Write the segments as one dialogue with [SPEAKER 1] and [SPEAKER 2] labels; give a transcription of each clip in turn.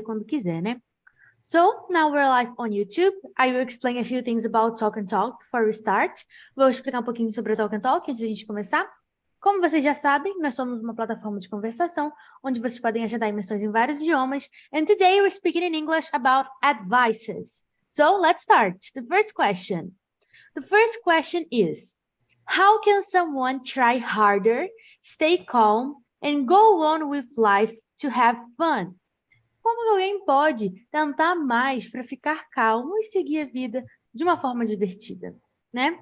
[SPEAKER 1] quando quiser, né? So, now we're live on YouTube. I will explain a few things about Talk and Talk before we start. Vou explicar um pouquinho sobre o Talk and Talk antes de a gente começar. Como vocês já sabem, nós somos uma plataforma de conversação onde vocês podem agendar imersões em vários idiomas. And today we're speaking in English about advices. So, let's start. The first question. The first question is, how can someone try harder, stay calm, and go on with life to have fun? Como alguém pode tentar mais para ficar calmo e seguir a vida de uma forma divertida, né?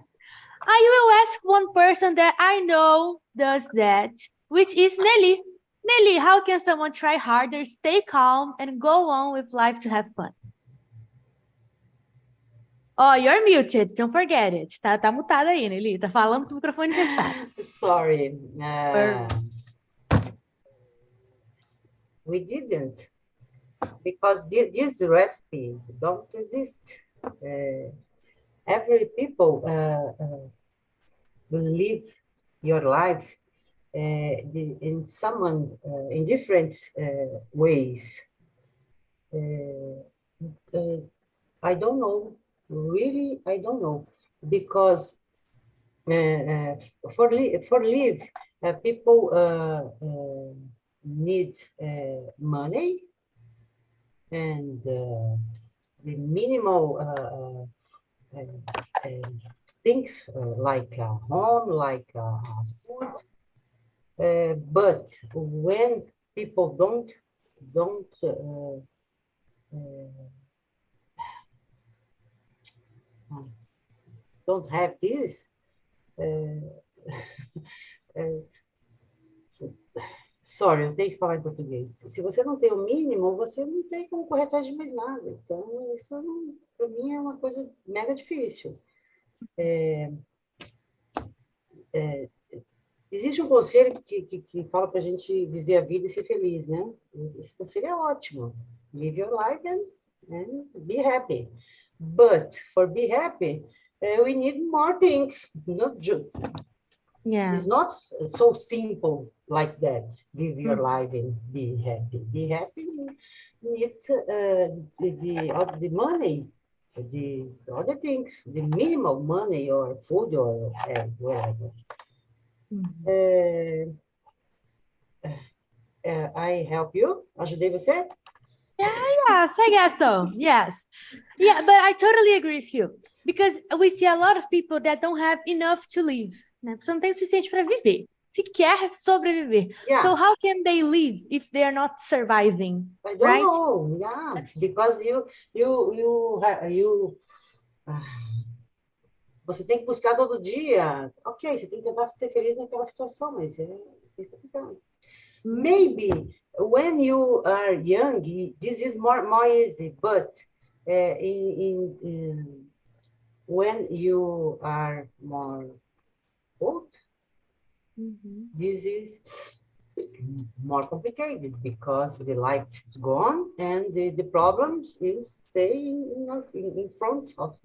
[SPEAKER 1] I will ask one person that I know does that, which is Nelly. Nelly, how can someone try harder, stay calm, and go on with life to have fun? Oh, you're muted. Don't forget it. Tá mutada aí, Nelly. Tá falando com o microfone fechado.
[SPEAKER 2] Sorry. We didn't. Because this recipe don't exist. Every people will live your life in someone in different ways. I don't know. Really, I don't know, because for live, people need money and the minimal things like a home, like food. But when people don't have this, sorry, eu tenho que falar em português. Se você não tem o mínimo, você não tem como correr atrás de mais nada. Então, isso para mim é uma coisa mega difícil. Existe um conselho que fala para a gente viver a vida e ser feliz, né? Esse conselho é ótimo. Live your life and be happy. But for be happy, we need more things. Not just.
[SPEAKER 1] Yeah.
[SPEAKER 2] It's not so simple like that. Live your life and be happy. Be happy. You need the money, the other things, the minimal money or food or whatever. I help you? Ajudei você?
[SPEAKER 1] Yes, I guess so. Yes. Yeah, but I totally agree with you. Because we see a lot of people that don't have enough to live. Né? A pessoa não tem o suficiente para viver. Sequer sobreviver.
[SPEAKER 2] Yeah.
[SPEAKER 1] So how can they live if they are not surviving?
[SPEAKER 2] I don't
[SPEAKER 1] right?
[SPEAKER 2] know. Yeah, because você tem que buscar todo dia. Ok, você tem que tentar ser feliz naquela situação, mas é complicado. Maybe when you are young, this is more easy, but when you are more old, this is more complicated because the life is gone and the problems is staying in front of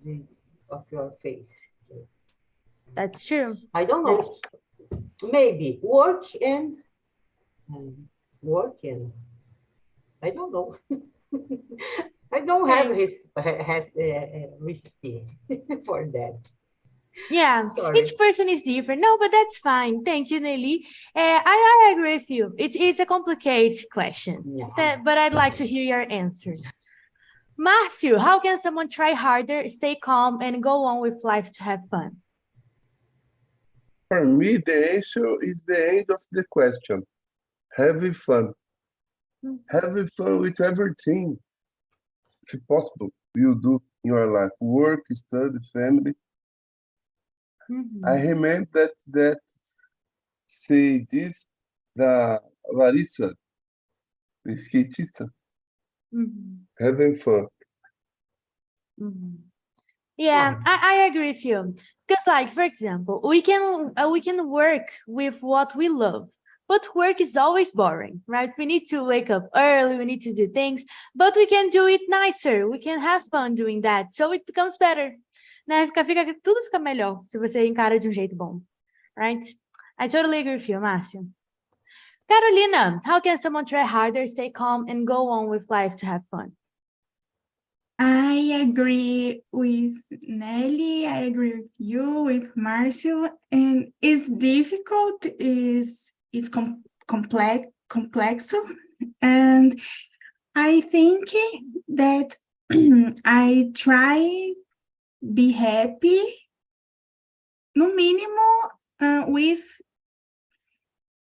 [SPEAKER 2] your face.
[SPEAKER 1] That's true.
[SPEAKER 2] I don't know. Maybe work and I don't know. I don't have a recipe for that.
[SPEAKER 1] Yeah,
[SPEAKER 2] Sorry.
[SPEAKER 1] each person is different. No, but that's fine. Thank you, Nelly. I agree with you. It's a complicated question, but I'd like to hear your answer. Márcio, how can someone try harder, stay calm, and go on with life to have fun?
[SPEAKER 3] For me, the answer is the end of the question. Having fun. Having fun with everything, if possible, you do in your life. Work, study, family. I remember that say this, the Larissa, the skatista, having fun.
[SPEAKER 1] Yeah, I agree with you. Because, like, for example, we can work with what we love, but work is always boring, right? We need to wake up early, we need to do things, but we can do it nicer. We can have fun doing that, so it becomes better. Né? Tudo fica melhor se você encara de um jeito bom, right? I totally agree with you, Márcio. Carolina, how can someone try harder, stay calm, and go on with life to have fun?
[SPEAKER 4] I agree with Nelly, I agree with you, with Marcio, and it's difficult, is complex, and I think that I try be happy, no mínimo,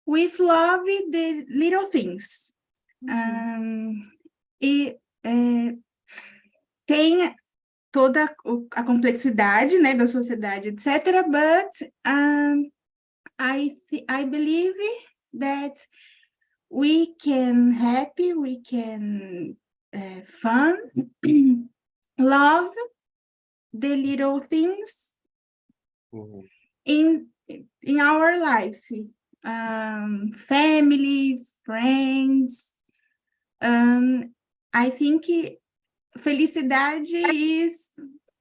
[SPEAKER 4] with love the little things. Tem toda a complexidade, né, da sociedade, etc. But I believe that we can happy, we can fun, love the little things in our life, family, friends. I think felicidade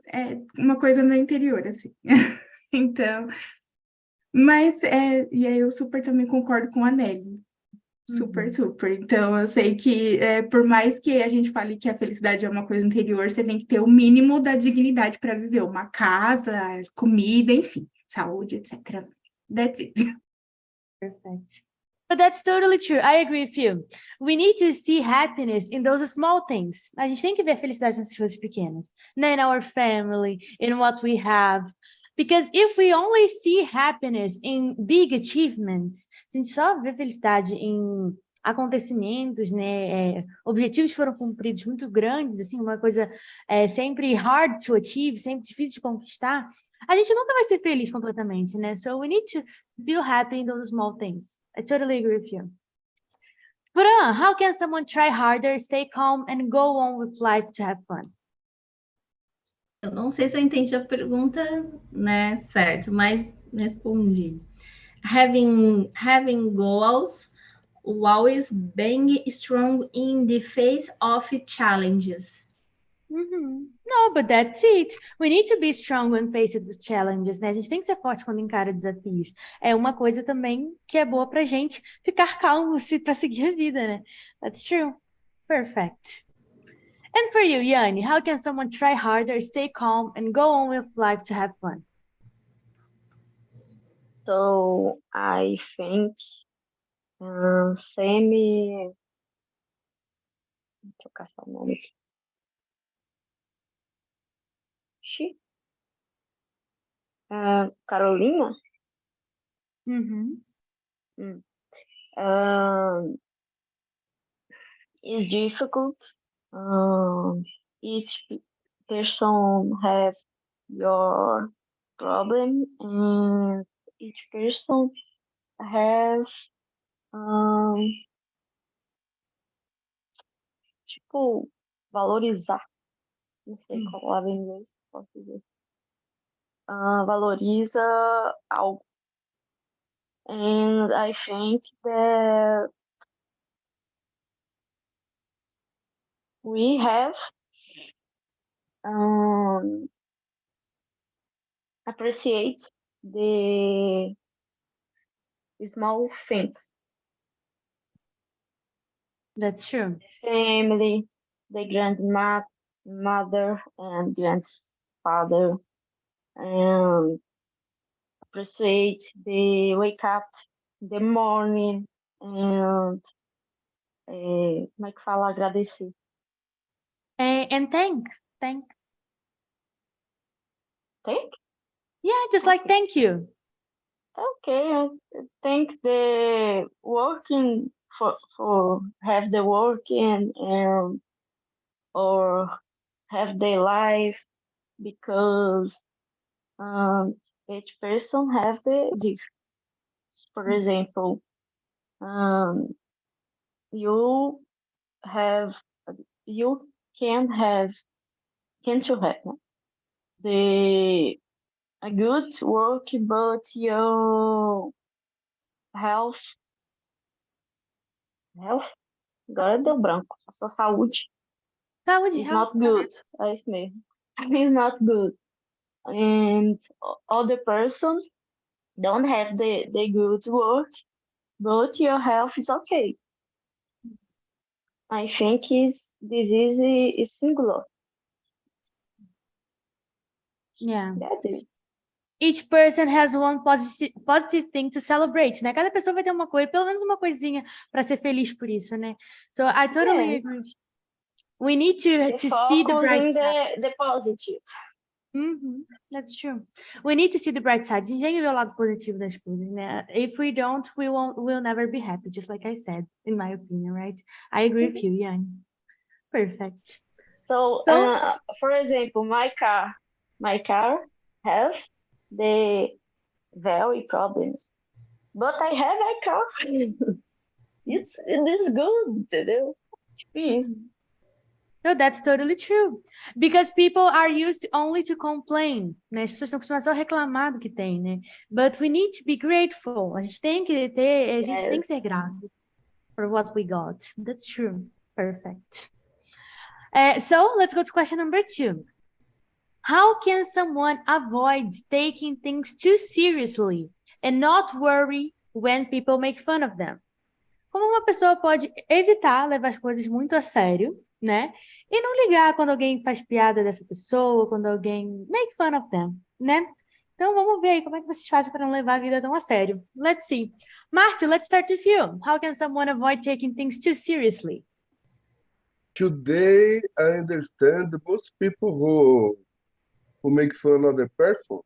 [SPEAKER 4] é uma coisa no interior, assim. Então, mas, e aí eu super também concordo com a Nelly. Super. Então, eu sei que, por mais que a gente fale que a felicidade é uma coisa interior, você tem que ter o mínimo da dignidade para viver. Uma casa, comida, enfim, saúde, etc. That's it.
[SPEAKER 1] Perfect. But that's totally true. I agree with you. We need to see happiness in those small things. A gente tem que ver a felicidade nessas coisas pequenas. In our family, in what we have. Because if we only see happiness in big achievements, se a gente só vê felicidade em acontecimentos, né, objetivos foram cumpridos muito grandes, assim, uma coisa sempre hard to achieve, sempre difícil de conquistar, a gente nunca vai ser feliz completamente, né? So we need to feel happy in those small things. I totally agree with you. Fran, how can someone try harder, stay calm, and go on with life to have fun?
[SPEAKER 5] Eu não sei se eu entendi a pergunta, né, certo, mas respondi. Having goals, always being strong in the face of challenges.
[SPEAKER 1] No, but that's it. We need to be strong when faced with challenges, né? A gente tem que ser forte quando encara desafios. É uma coisa também que é boa pra gente ficar calmo para seguir a vida, né? That's true. Perfect. And for you, Yanni, how can someone try harder, stay calm, and go on with life to have fun?
[SPEAKER 6] So I think trocar só o nome aqui. Carolina? It's difficult. Each person has your problem, and each person has tipo, valorizar. Não sei qual palavra em inglês posso dizer. Valoriza algo. And I think that we have appreciate the small things.
[SPEAKER 1] That's true.
[SPEAKER 6] Family, the grandmother and grandfather, and appreciate the wake up, the morning, and como é que fala agradecer?
[SPEAKER 1] And thank.
[SPEAKER 6] Thank?
[SPEAKER 1] Yeah, just like thank you.
[SPEAKER 6] Okay, I thank the working for have the working or have their life, because each person have the different. For example, you can't have a good work, but your health, agora deu branco, a sua saúde is not good. É isso mesmo. It's not good. And other person don't have the good work, but your health is okay. I think this is singular.
[SPEAKER 1] Yeah.
[SPEAKER 6] That's it.
[SPEAKER 1] Each person has one positive thing to celebrate, né? Cada pessoa vai ter uma coisa, pelo menos uma coisinha para ser feliz por isso, né? So I totally
[SPEAKER 6] Yes.
[SPEAKER 1] agree. We need to see the
[SPEAKER 6] Focus
[SPEAKER 1] bright
[SPEAKER 6] in
[SPEAKER 1] side.
[SPEAKER 6] the positive.
[SPEAKER 1] That's true. We need to see the bright side. A gente tem que ver o lado positivo das coisas, né? If we don't, we'll never be happy, just like I said, in my opinion, right? I agree with you, Yang. Perfect.
[SPEAKER 6] So, for example, my car has the very problems, but I have a car. It is good, entendeu? Isso.
[SPEAKER 1] No, that's totally true. Because people are used only to complain, né? As pessoas estão acostumadas só a reclamar do que tem, né? But we need to be grateful. A gente tem que ter, a gente tem que ser grato for what we got. That's true. Perfect. So let's go to question number 2. How can someone avoid taking things too seriously and not worry when people make fun of them? Como uma pessoa pode evitar levar as coisas muito a sério, né? E não ligar quando alguém faz piada dessa pessoa, quando alguém make fun of them, né? Então vamos ver aí como é que vocês fazem para não levar a vida tão a sério. Let's see. Marcio, let's start with you. How can someone avoid taking things too seriously?
[SPEAKER 3] Today, I understand most people who make fun of the person,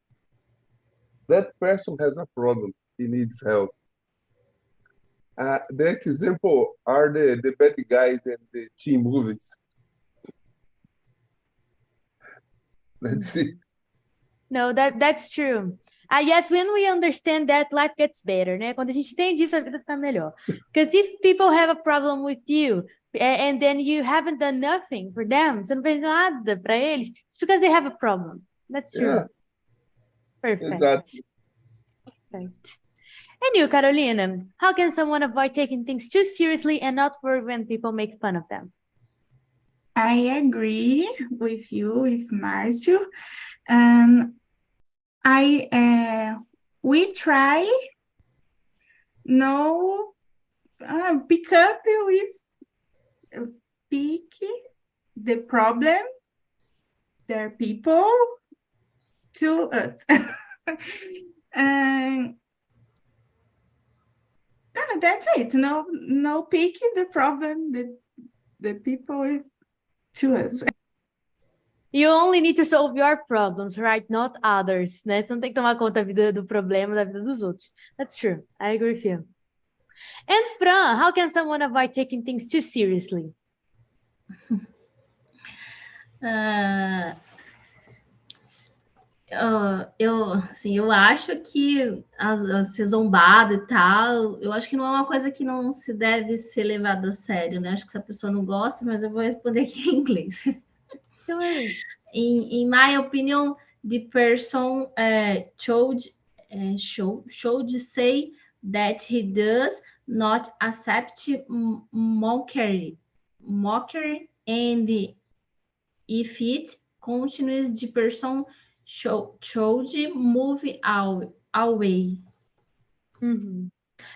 [SPEAKER 3] that person has a problem. He needs help. The example are the bad guys in the teen movies. That's it.
[SPEAKER 1] No, that's true. Yes, when we understand that, life gets better, né? Quando a gente entende isso, a vida fica melhor. Because if people have a problem with you, and then you haven't done nothing for them, você não fez nada para eles, it's because they have a problem. That's true.
[SPEAKER 3] Yeah.
[SPEAKER 1] Perfect.
[SPEAKER 3] Exactly.
[SPEAKER 1] Perfect. And you, Carolina, how can someone avoid taking things too seriously and not worry when people make fun of them?
[SPEAKER 4] I agree with you, with Marcio. We try no pick up with pick the problem, their people to us. That's it. No pick the problem, the people to us.
[SPEAKER 1] You only need to solve your problems, right? Not others, né? Você não tem que tomar conta da vida do problema da vida dos outros. That's true. I agree with you. And Fran, how can someone avoid taking things too seriously?
[SPEAKER 5] Eu acho que ser zombado e tal, eu acho que não é uma coisa que não se deve ser levado a sério, né? Acho que se a pessoa não gosta, mas eu vou responder aqui em inglês. In my opinion, the person should say that he does not accept mockery, and if it continues, the person should move away.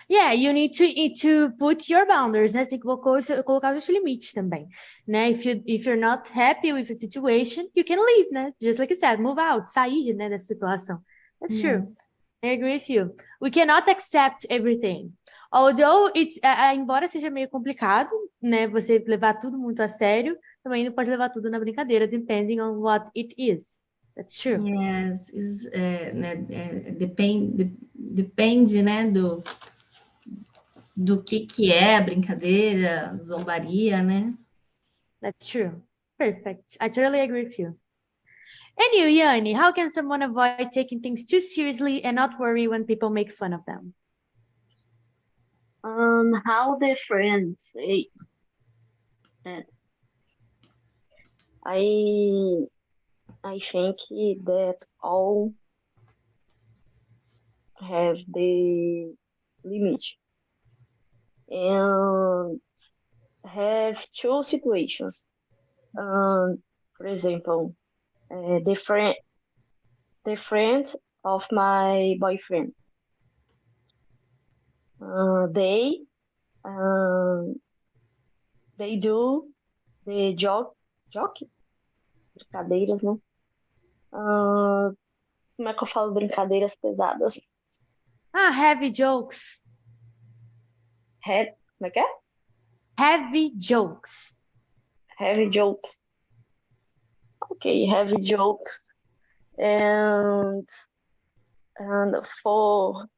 [SPEAKER 1] Yeah, you need to put your boundaries, né? Você tem que colocar os seus limites também, né? If you're not happy with the situation, you can leave, né? Just like you said, move out, sair, né, dessa situação. That's true. I agree with you. We cannot accept everything. Although embora seja meio complicado, né, você levar tudo muito a sério, também não pode levar tudo na brincadeira, depending on what it is. That's true.
[SPEAKER 5] Yes, depende, né, do que é a brincadeira, zombaria, né?
[SPEAKER 1] That's true. Perfect. I totally agree with you. And you, Yanni, how can someone avoid taking things too seriously and not worry when people make fun of them?
[SPEAKER 6] How the friends say. I think that all have the limit and have two situations. For example, the friend of my boyfriend. They do the joke, brincadeiras, né? Como é que eu falo brincadeiras pesadas?
[SPEAKER 1] Heavy jokes.
[SPEAKER 6] Como é que é?
[SPEAKER 1] Heavy jokes.
[SPEAKER 6] Heavy jokes. Okay, heavy jokes. And for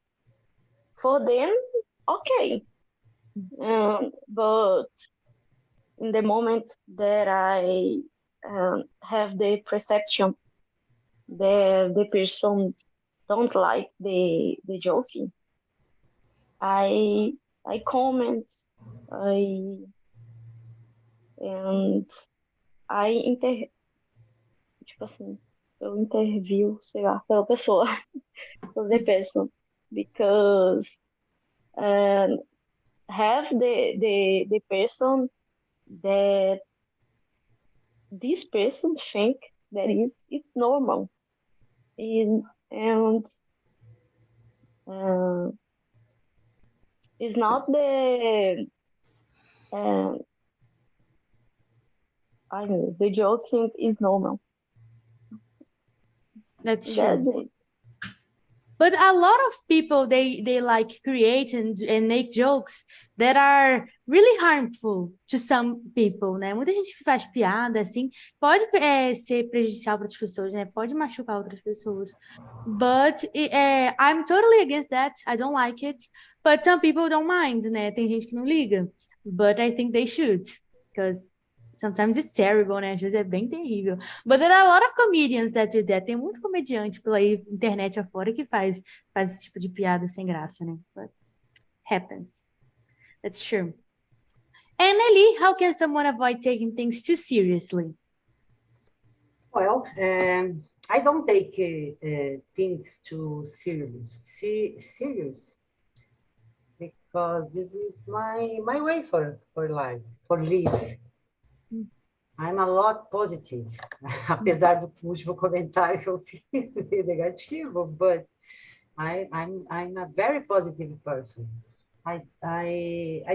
[SPEAKER 6] them, okay. But in the moment that I have the perception that the person don't like the joking, I comment, tipo assim, eu interview, sei lá, pela pessoa, for the person, because have the person that this person think that it's normal, and it's not the I know the joking is normal.
[SPEAKER 1] That's
[SPEAKER 6] That's
[SPEAKER 1] true.
[SPEAKER 6] it.
[SPEAKER 1] But a lot of people, they like create and make jokes that are really harmful to some people, né? Muita gente que faz piada, assim, pode ser prejudicial para outras pessoas, né? Pode machucar outras pessoas. But I'm totally against that. I don't like it. But some people don't mind, né? Tem gente que não liga. But I think they should. Because sometimes it's terrible, né? Às vezes é bem terrível. But there are a lot of comedians that do that. Tem muito comediante pela internet afora que faz esse tipo de piada sem graça, né? But happens. That's true. And Nelly, how can someone avoid taking things too seriously?
[SPEAKER 2] Well, I don't take things too serious, because this is my way for life, for live. I'm a lot positive, apesar do último comentário que eu fiz negativo, but I'm a very positive person. I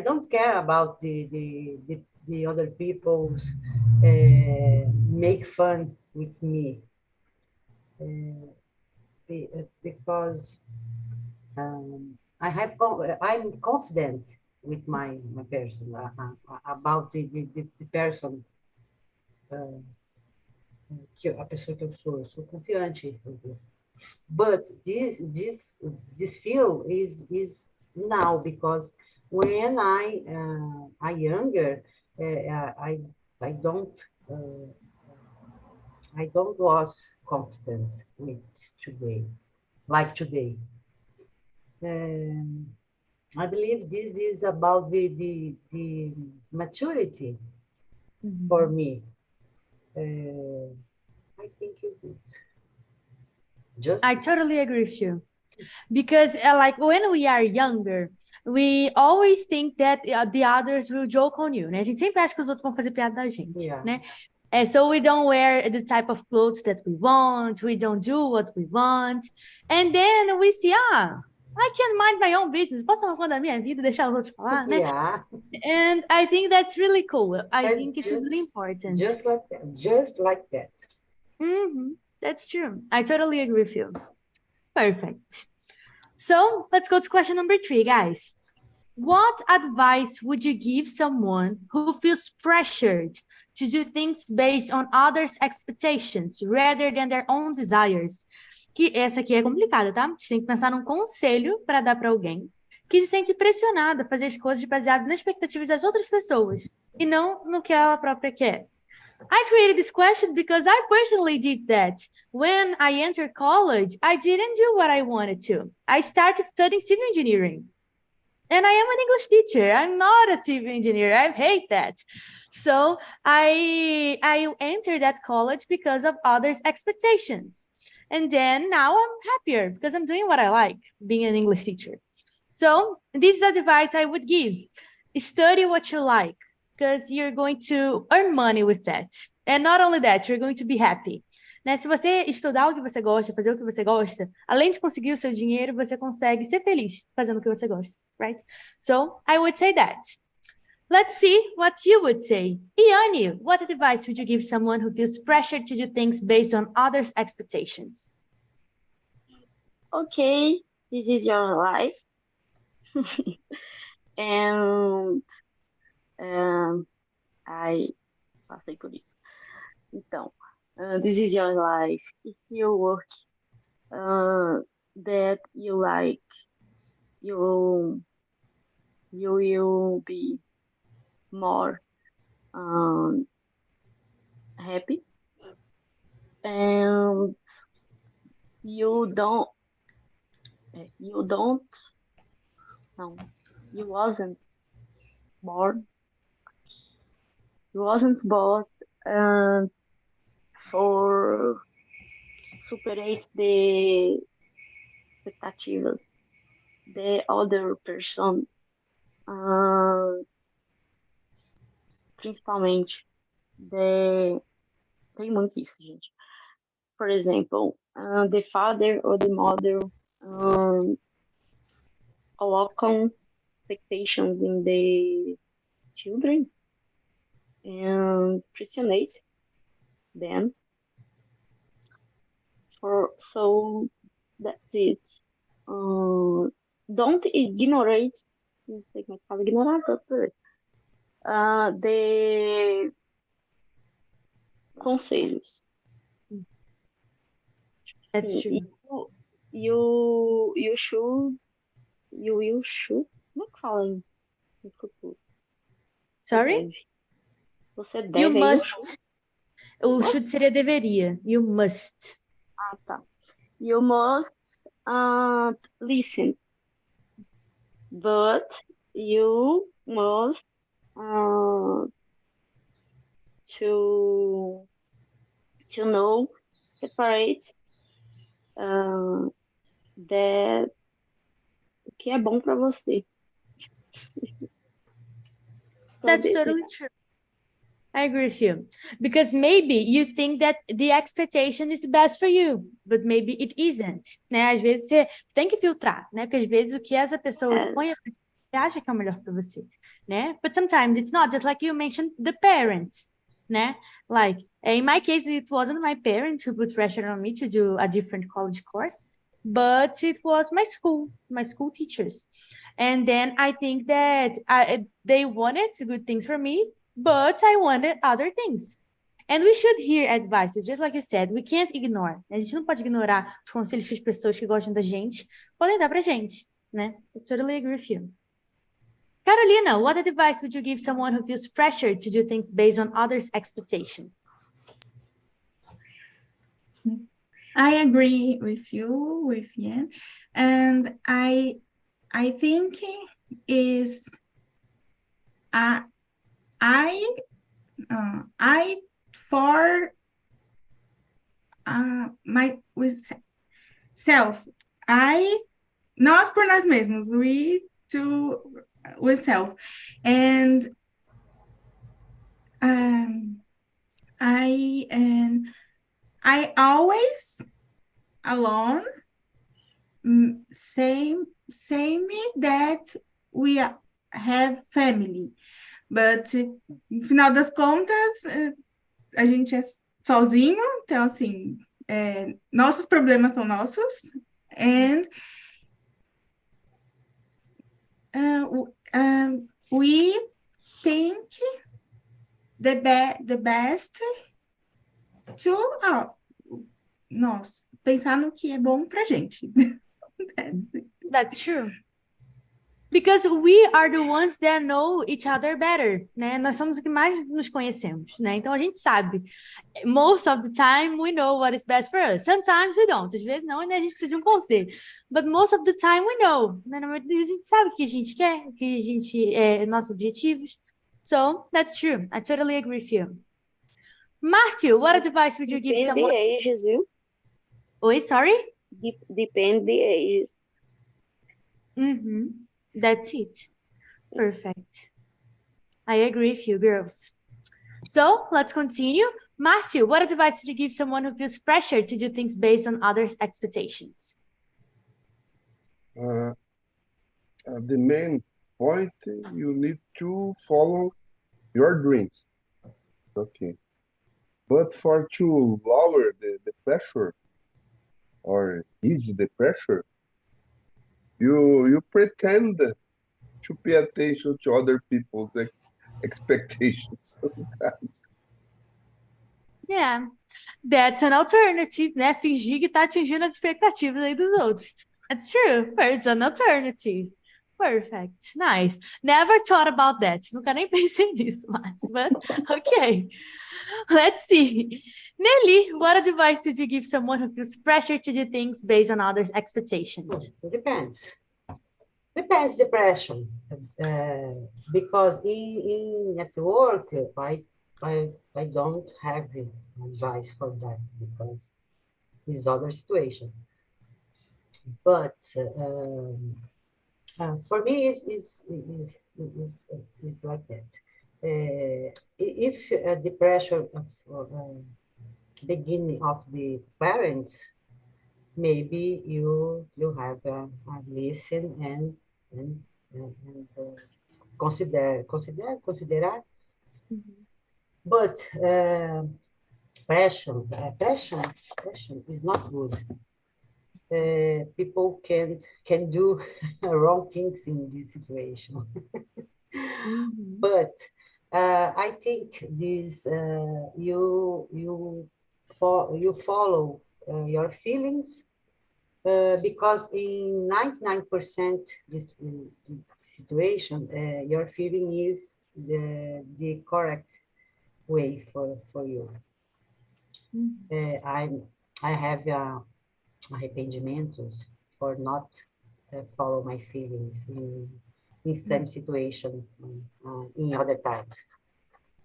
[SPEAKER 2] don't care about the other people's make fun with me, because I'm confident with my person about the person. A pessoa que eu sou confiante. But this feel is now, because when I younger, I don't was confident with today, like today. I believe this is about the maturity for me. I think is it.
[SPEAKER 1] I totally agree with you. Because like when we are younger, we always think that the others will joke on you, né? A gente sempre acha que os outros vão fazer piada da gente, né? So we don't wear the type of clothes that we want, we don't do what we want, and then we see, I can mind my own business. Posso tomar conta da minha vida, deixar os outros falar, né?
[SPEAKER 2] Yeah.
[SPEAKER 1] And I think that's really cool. I think it's really important.
[SPEAKER 2] Just like that. Just like that.
[SPEAKER 1] That's true. I totally agree with you. Perfect. So let's go to question number 3, guys. What advice would you give someone who feels pressured to do things based on others' expectations rather than their own desires? Que essa aqui é complicada, tá? Você tem que pensar num conselho para dar para alguém que se sente pressionada a fazer as coisas baseadas nas expectativas das outras pessoas e não no que ela própria quer. I created this question because I personally did that. When I entered college, I didn't do what I wanted to. I started studying civil engineering. And I am an English teacher. I'm not a civil engineer. I hate that. So I entered that college because of others' expectations. And then now I'm happier because I'm doing what I like, being an English teacher. So this is advice I would give. Study what you like, because you're going to earn money with that. And not only that, you're going to be happy. Né? Se você estudar o que você gosta, fazer o que você gosta, além de conseguir o seu dinheiro, você consegue ser feliz fazendo o que você gosta. right? So I would say that. Let's see what you would say. Iane, what advice would you give someone who feels pressured to do things based on others' expectations?
[SPEAKER 6] Okay, this is your life. And I passei por isso. Então, this is your life. If you work that you like, you will be more happy, and you wasn't born for superate the expectativas the other person, principalmente tem muito isso, gente. For example, the father or the mother colocam expectations in the children and pressionate them. So that's it. Don't ignore, não sei como é que fala ignorar, the conselhos.
[SPEAKER 1] That's true.
[SPEAKER 6] You will should, como é que fala no futuro?
[SPEAKER 1] Sorry?
[SPEAKER 6] Você deve.
[SPEAKER 1] You must. O should seria deveria. You must.
[SPEAKER 6] Ah, tá. You must listen, but you must to know, separate that o que é bom para você.
[SPEAKER 1] That's totally true. I agree with you. Because maybe you think that the expectation is best for you, but maybe it isn't, né? Às vezes você tem que filtrar, né? Porque às vezes o que essa pessoa põe, você acha que é o melhor para você, né? But sometimes it's not, just like you mentioned, the parents, né? Like, in my case, it wasn't my parents who put pressure on me to do a different college course, but it was my school teachers. And then I think that they wanted good things for me, but I wanted other things. And we should hear advices, just like you said, we can't ignore. A gente não pode ignorar os conselhos que as pessoas que gostam da gente podem dar pra gente, né? I totally agree with you. Carolina, what advice would you give someone who feels pressured to do things based on others' expectations?
[SPEAKER 4] I agree with you, with Ian, and I think is for self, nós por nós mesmos, we to with self, and I always alone say me that we have family, but no final das contas a gente é sozinho, então assim, nossos problemas são nossos, and we think the best to nós, pensar no que é bom pra gente.
[SPEAKER 1] That's true. Because we are the ones that know each other better, né? Nós somos os que mais nos conhecemos, né? Então a gente sabe. Most of the time we know what is best for us. Sometimes we don't. Às vezes não, e a gente precisa de um conselho. But most of the time we know. Né? Na verdade, a gente sabe o que a gente quer, o que a gente nossos objetivos. So that's true. I totally agree with you. Márcio, what advice would you give someone?
[SPEAKER 6] Depende de ages, viu?
[SPEAKER 1] Oi, sorry?
[SPEAKER 6] Depende de ages.
[SPEAKER 1] That's it. Perfect. I agree with you, girls. So let's continue. Márcio, what advice would you give someone who feels pressured to do things based on others' expectations?
[SPEAKER 3] the main point, you need to follow your dreams. Okay. But for to lower the pressure or ease the pressure, you pretend to pay attention to other people's expectations sometimes.
[SPEAKER 1] Yeah, that's an alternative, né? Fingir que tá atingindo as expectativas aí dos outros. That's true. It's an alternative. Perfect. Nice. Never thought about that. Nunca nem pensei nisso, Márcio, but okay. Let's see. Nelly, what advice would you give someone who feels pressure to do things based on others' expectations?
[SPEAKER 2] It depends. Depends the pressure. Because at work, I don't have advice for that because it's other situation. But for me, it's like that. If the pressure of beginning of the parents, maybe you have a listen and considerar. But pressure is not good. People can do wrong things in this situation. But I think this you follow your feelings because in 99% this situation, your feeling is the correct way for you. I have arrependimentos for not follow my feelings in some situation in other times.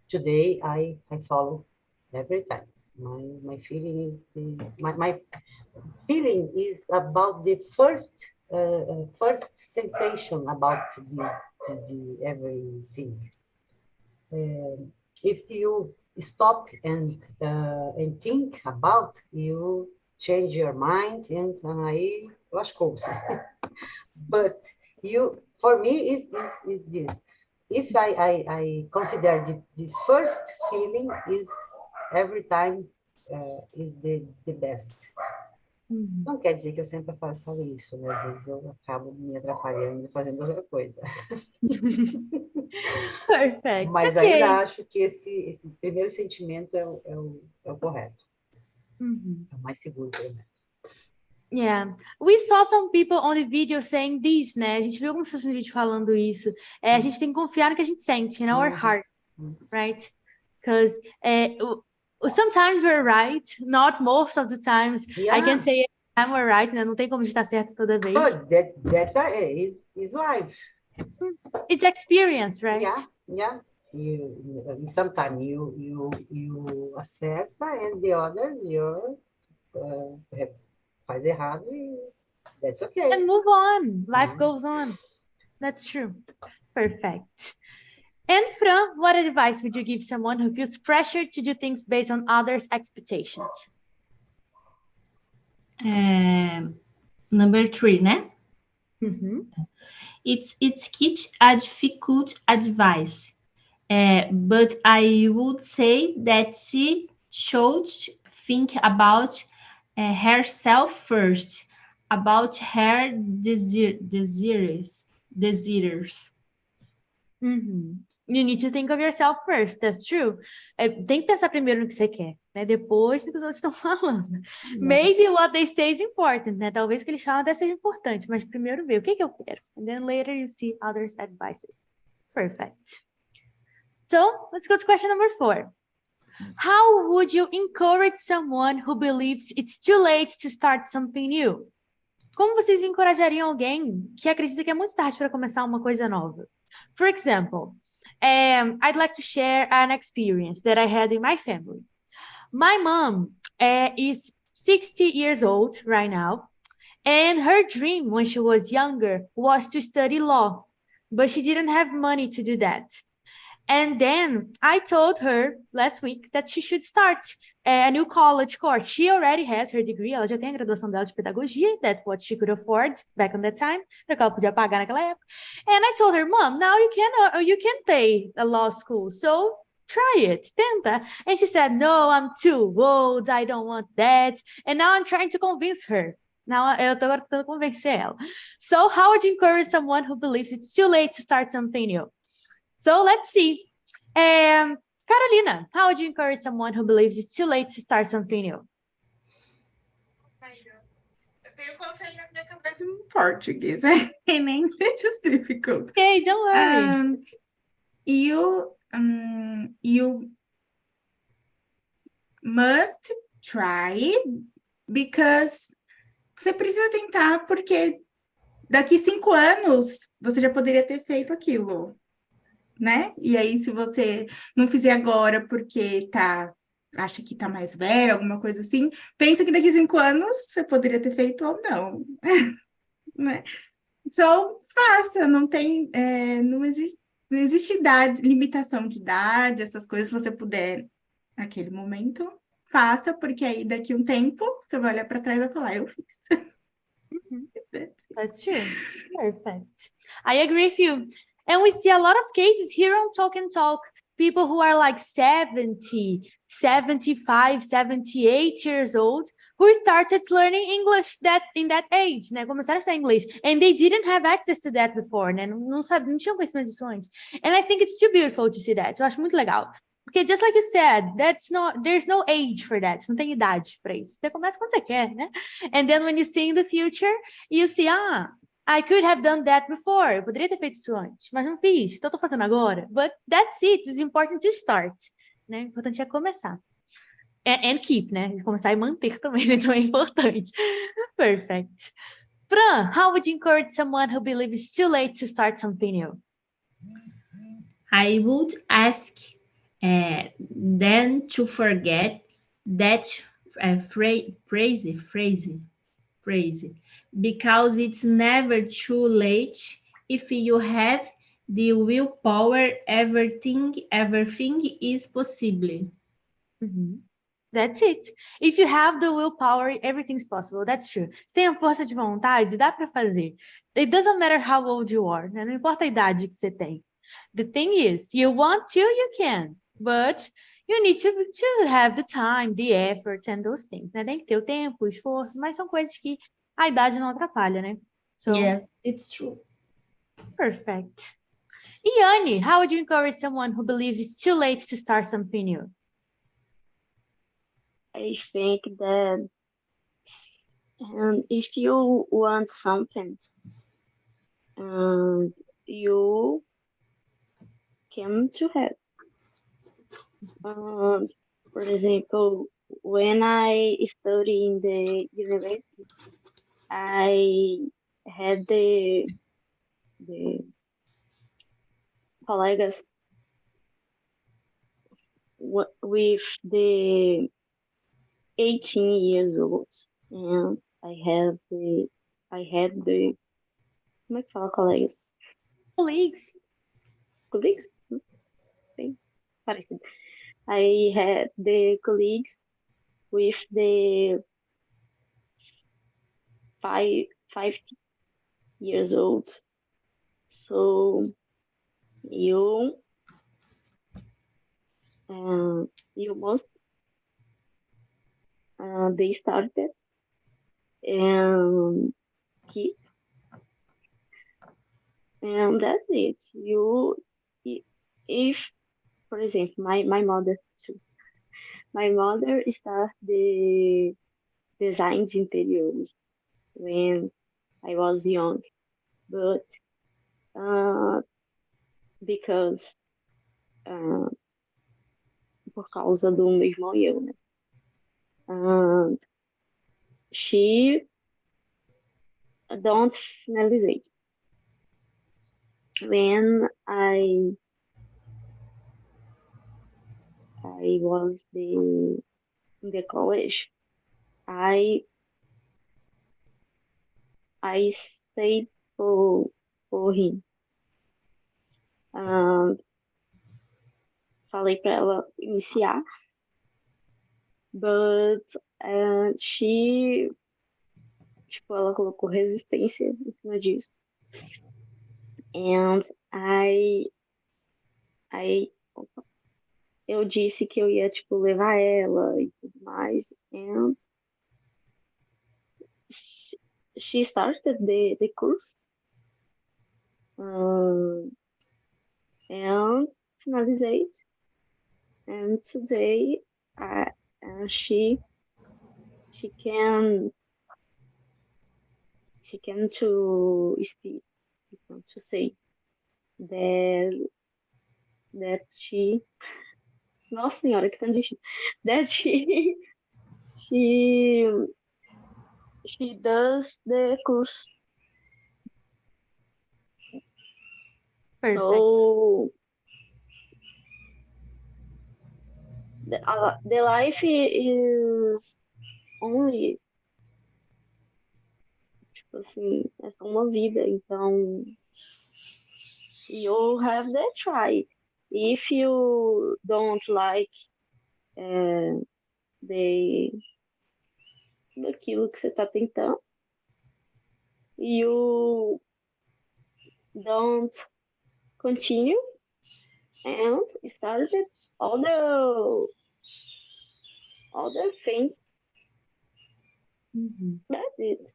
[SPEAKER 2] Today I follow every time. My feeling is my feeling is about the first sensation about the everything. If you stop and think about, you change your mind and aí lascou-se. But for me is this. If I consider the first feeling is every time is the best. Não quer dizer que eu sempre faço isso, né? Às vezes eu acabo me atrapalhando fazendo outra coisa.
[SPEAKER 1] Perfect.
[SPEAKER 2] Mas
[SPEAKER 1] okay.
[SPEAKER 2] ainda acho que esse primeiro sentimento é o correto. É o mais seguro, pelo menos.
[SPEAKER 1] Yeah, we saw some people on the video saying this, né? A gente viu algumas pessoas no vídeo falando isso. A gente tem que confiar no que a gente sente, in our heart, right? Because sometimes we're right, not most of the times.
[SPEAKER 2] Yeah.
[SPEAKER 1] I can't say I'm right, né? Não tem como estar certo toda vez.
[SPEAKER 2] But that's is life.
[SPEAKER 1] It's experience, right?
[SPEAKER 2] Yeah. Sometimes you acerta and the others you faz errado e that's okay.
[SPEAKER 1] And move on. Life goes on. That's true. Perfect. And Fran, what advice would you give someone who feels pressured to do things based on others' expectations?
[SPEAKER 5] Number 3, né? It's a difficult advice, but I would say that she should think about herself first, about her desires.
[SPEAKER 1] You need to think of yourself first, that's true. Tem que pensar primeiro no que você quer, né? Depois do que os outros estão falando. Maybe what they say is important, né? Talvez o que eles falam até seja importante, mas primeiro ver o que eu quero. And then later you see others' advices. Perfect. So, let's go to question number 4. How would you encourage someone who believes it's too late to start something new? Como vocês encorajariam alguém que acredita que é muito tarde para começar uma coisa nova? For example, I'd like to share an experience that I had in my family. My mom is 60 years old right now, and her dream when she was younger was to study law, but she didn't have money to do that. And then I told her last week that she should start a new college course. She already has her degree, ela já tem a graduação dela de pedagogia, that's what she could afford back on that time, era o que ela podia pagar naquela época. And I told her, Mom, now you can pay a law school, so try it, tenta. And she said, no, I'm too old, I don't want that. And now I'm trying to convince her. Now eu tô agora tentando convencer ela. So how would you encourage someone who believes it's too late to start something new? So let's see. Carolina, how would you encourage someone who believes it's too late to start something new?
[SPEAKER 4] Eu tenho conselho na minha cabeça em português. In English is difficult.
[SPEAKER 1] Okay, don't worry.
[SPEAKER 4] You must try because você precisa tentar, porque daqui 5 anos você já poderia ter feito aquilo, né? E aí, se você não fizer agora porque acha que tá mais velho, alguma coisa assim, pensa que daqui 5 anos você poderia ter feito ou não, né? Então, faça, não existe idade, limitação de idade, essas coisas, se você puder naquele momento, faça, porque aí daqui um tempo você vai olhar para trás e vai falar, eu fiz.
[SPEAKER 1] That's true. Perfect. I agree with you. And we see a lot of cases here on Talk and Talk, people who are like 70, 75, 78 years old, who started learning English in that age, né? Começaram a estudar inglês. And they didn't have access to that before, né? Não tinham conhecimento disso antes. And I think it's too beautiful to see that. Eu acho muito legal. Porque just like you said, there's no age for that. Não tem idade para isso. Você começa quando você quer, né? And then when you see in the future, you see, I could have done that before. Eu poderia ter feito isso antes, mas não fiz. Então, eu tô fazendo agora. But that's it. It's important to start. Né? O importante é começar. And keep, né? Começar e manter também, né? Então é importante. Perfect. Fran, how would you encourage someone who believes it's too late to start something new?
[SPEAKER 5] I would ask them to forget that phrase, because it's never too late if you have the willpower, everything is possible.
[SPEAKER 1] That's it. If you have the willpower, everything's possible. That's true. Se tem a força de vontade, dá para fazer. It doesn't matter how old you are, né? Não importa a idade que você tem. The thing is, you want to, you can. But you need to have the time, the effort, and those things, né? Tem que ter o tempo, o esforço, mas são coisas que a idade não atrapalha, né? So,
[SPEAKER 5] yes, it's true.
[SPEAKER 1] Perfect. Iane, how would you encourage someone who believes it's too late to start something new?
[SPEAKER 6] I think that if you want something, you can to have. For example, when I study in the university, I had the colleagues with the 18 years old, and I had the como é que fala colegas?
[SPEAKER 1] Colleagues.
[SPEAKER 6] Bem parecido. I had the colleagues with the 50 years old. So you must they started and keep, and that's it. If for example my mother too. My mother started the design de interiores when I was young, but because por causa do meu irmão e eu, né? She don't finalize it. When I was in the college, I stayed for him. falei para ela iniciar, but tipo, ela colocou resistência em cima disso. And eu disse que eu ia, tipo, levar ela e tudo mais. And she started the course. And finalized. And today she can to speak, to say that she, nossa senhora, que tão difícil, that she does the course.
[SPEAKER 1] Perfect.
[SPEAKER 6] So the life is only, tipo assim, é só uma vida, então you have to try. If you don't like daquilo que você está tentando, you don't continue and started all the things. That's it.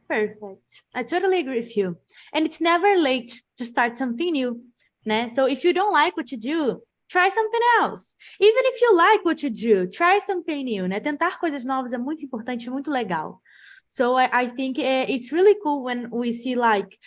[SPEAKER 1] Perfect. I totally agree with you. And it's never late to start something new, né? So if you don't like what you do, try something else. Even if you like what you do, try something new, né? Tentar coisas novas é muito importante, muito legal. So I think it's really cool when we see like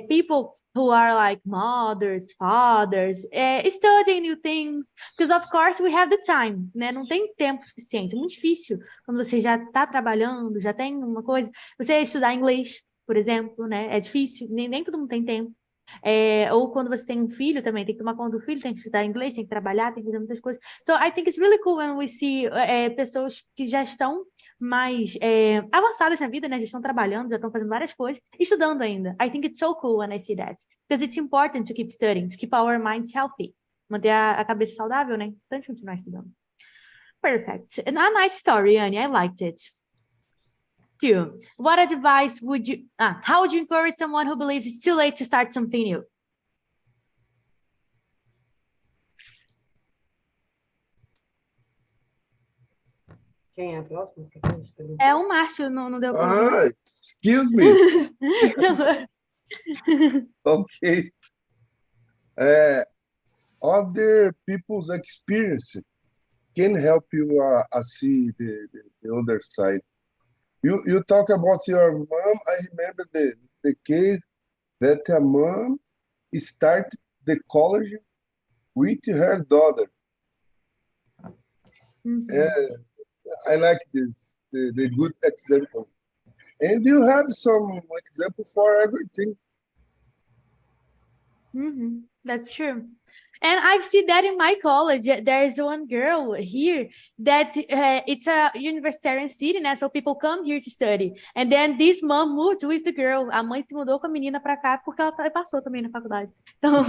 [SPEAKER 1] people who are like mothers, fathers, studying new things, because of course we have the time, né? Não tem tempo suficiente, é muito difícil quando você já está trabalhando, já tem uma coisa, você estudar inglês, por exemplo, né? É difícil, nem todo mundo tem tempo. Ou quando você tem um filho também, tem que tomar conta do filho, tem que estudar inglês, tem que trabalhar, tem que fazer muitas coisas. So I think it's really cool when we see pessoas que já estão mais avançadas na vida, né? Já estão trabalhando, já estão fazendo várias coisas, estudando ainda. I think it's so cool when I see that. Because it's important to keep studying, to keep our minds healthy. Manter a cabeça saudável, né? Importante continuar estudando. Perfect. And a nice story, Annie. I liked it. 2. What advice would you... how would you encourage someone who believes it's too late to start something new?
[SPEAKER 2] Quem é a próxima?
[SPEAKER 1] É o Márcio, não deu pra...
[SPEAKER 3] Ah, excuse me. Okay. Other people's experience can help you see the other side. You talk about your mom. I remember the case that a mom started the college with her daughter. I like this, the good example. And you have some example for everything.
[SPEAKER 1] That's true. And I've seen that in my college. There's one girl here that it's a universitarian city, né? So people come here to study. And then this mom moved with the girl. A mãe se mudou com a menina para cá porque ela passou também na faculdade. Então,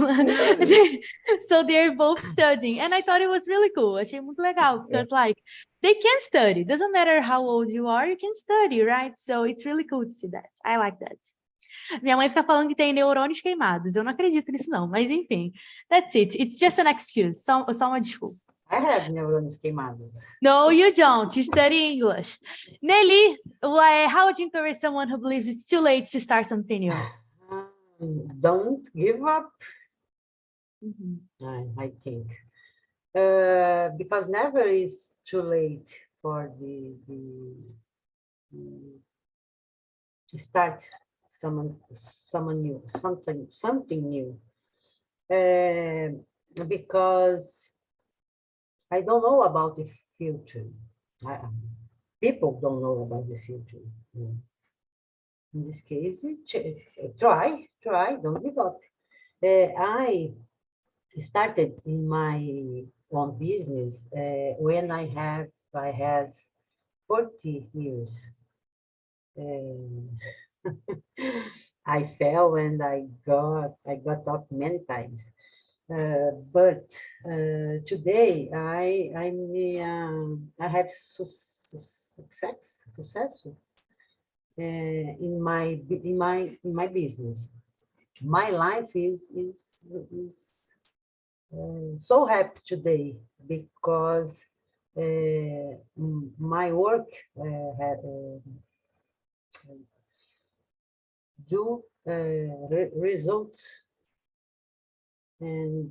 [SPEAKER 1] so they're both studying. And I thought it was really cool. Achei muito legal because like they can study. Doesn't matter how old you are, you can study, right? So it's really cool to see that. I like that. Minha mãe fica falando que tem neurônios queimados. Eu não acredito nisso, não. Mas, enfim. That's it. It's just an excuse. Só uma desculpa.
[SPEAKER 2] I have neurônios queimados.
[SPEAKER 1] No, you don't. You study English. Nelly, how would you encourage someone who believes it's too late to start something new?
[SPEAKER 2] Don't give up. I think. Because never is too late for the start something new. Because I don't know about the future. People don't know about the future. In this case, try, don't give up. I started in my own business when I had 40 years. I fell and I got up many times. But today I have success in my business. My life is so happy today because my work do results. And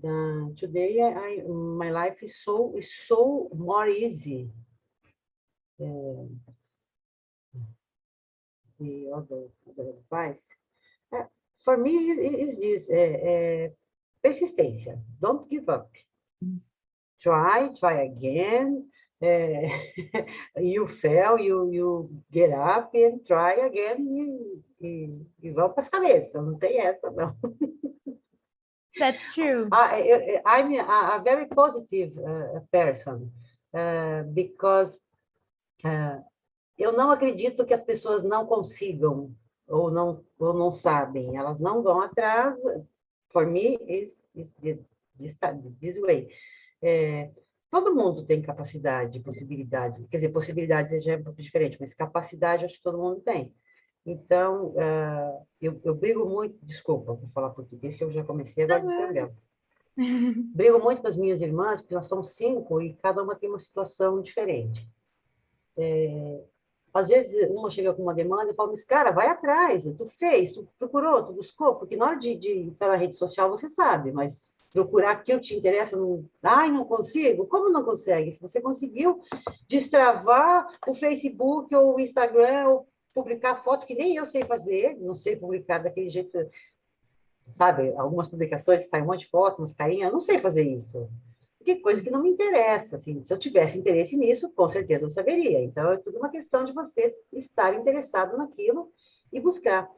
[SPEAKER 2] today, my life is so more easy. The other advice for me is this persistence. Don't give up. Try again. You fail, you get up and try again e vamos para as cabeças. Não tem essa, não.
[SPEAKER 1] That's true.
[SPEAKER 2] I'm a very positive person because eu não acredito que as pessoas não consigam ou não sabem. Elas não vão atrás. For me, is this way. Todo mundo tem capacidade, possibilidade. Quer dizer, possibilidade já é um pouco diferente, mas capacidade acho que todo mundo tem. Então, eu brigo muito, desculpa, vou falar português, que eu já comecei agora de ser brigo muito com as minhas irmãs, porque nós somos 5 e cada uma tem uma situação diferente. Às vezes, uma chega com uma demanda e fala, mas cara, vai atrás, tu fez, tu procurou, tu buscou, porque na hora de entrar na rede social você sabe, mas procurar aquilo que te interessa, não consigo, como não consegue? Se você conseguiu destravar o Facebook ou o Instagram, ou publicar foto que nem eu sei fazer, não sei publicar daquele jeito, sabe? Algumas publicações saem um monte de foto, umas carinhas, eu não sei fazer isso. Que coisa que não me interessa, assim, se eu tivesse interesse nisso, com certeza eu saberia. Então, é tudo uma questão de você estar interessado naquilo e buscar.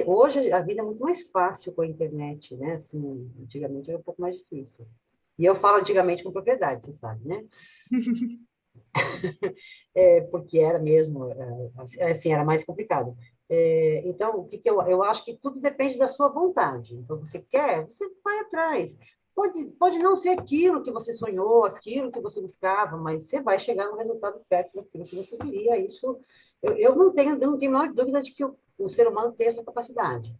[SPEAKER 2] Hoje, a vida é muito mais fácil com a internet, né? Assim, antigamente era um pouco mais difícil. E eu falo antigamente com propriedade, você sabe, né? Porque era mesmo, assim, era mais complicado. Então, o que eu acho que tudo depende da sua vontade. Então, você quer, você vai atrás. Pode não ser aquilo que você sonhou, aquilo que você buscava, mas você vai chegar no resultado perto daquilo que você queria. Isso, eu não tenho a menor dúvida de que o ser humano tem essa capacidade.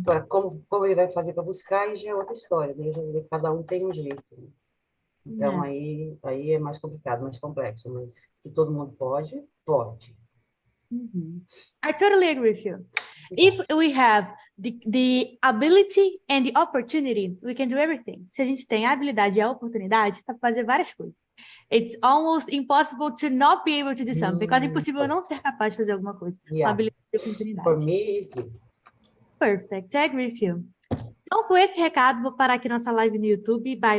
[SPEAKER 2] Agora, como ele vai fazer para buscar, aí já é outra história, né? Cada um tem um jeito. Então, aí é mais complicado, mais complexo, mas que todo mundo pode.
[SPEAKER 1] I totally agree with you. If we have the ability and the opportunity, we can do everything. Se a gente tem a habilidade e a oportunidade, dá para fazer várias coisas. It's almost impossible to not be able to do something. Quase impossível não ser capaz de fazer alguma coisa.
[SPEAKER 2] Yeah.
[SPEAKER 1] Habilidade e oportunidade.
[SPEAKER 2] For me, is this.
[SPEAKER 1] Perfect, I agree with you. Então, com esse recado, vou parar aqui nossa live no YouTube. Bye.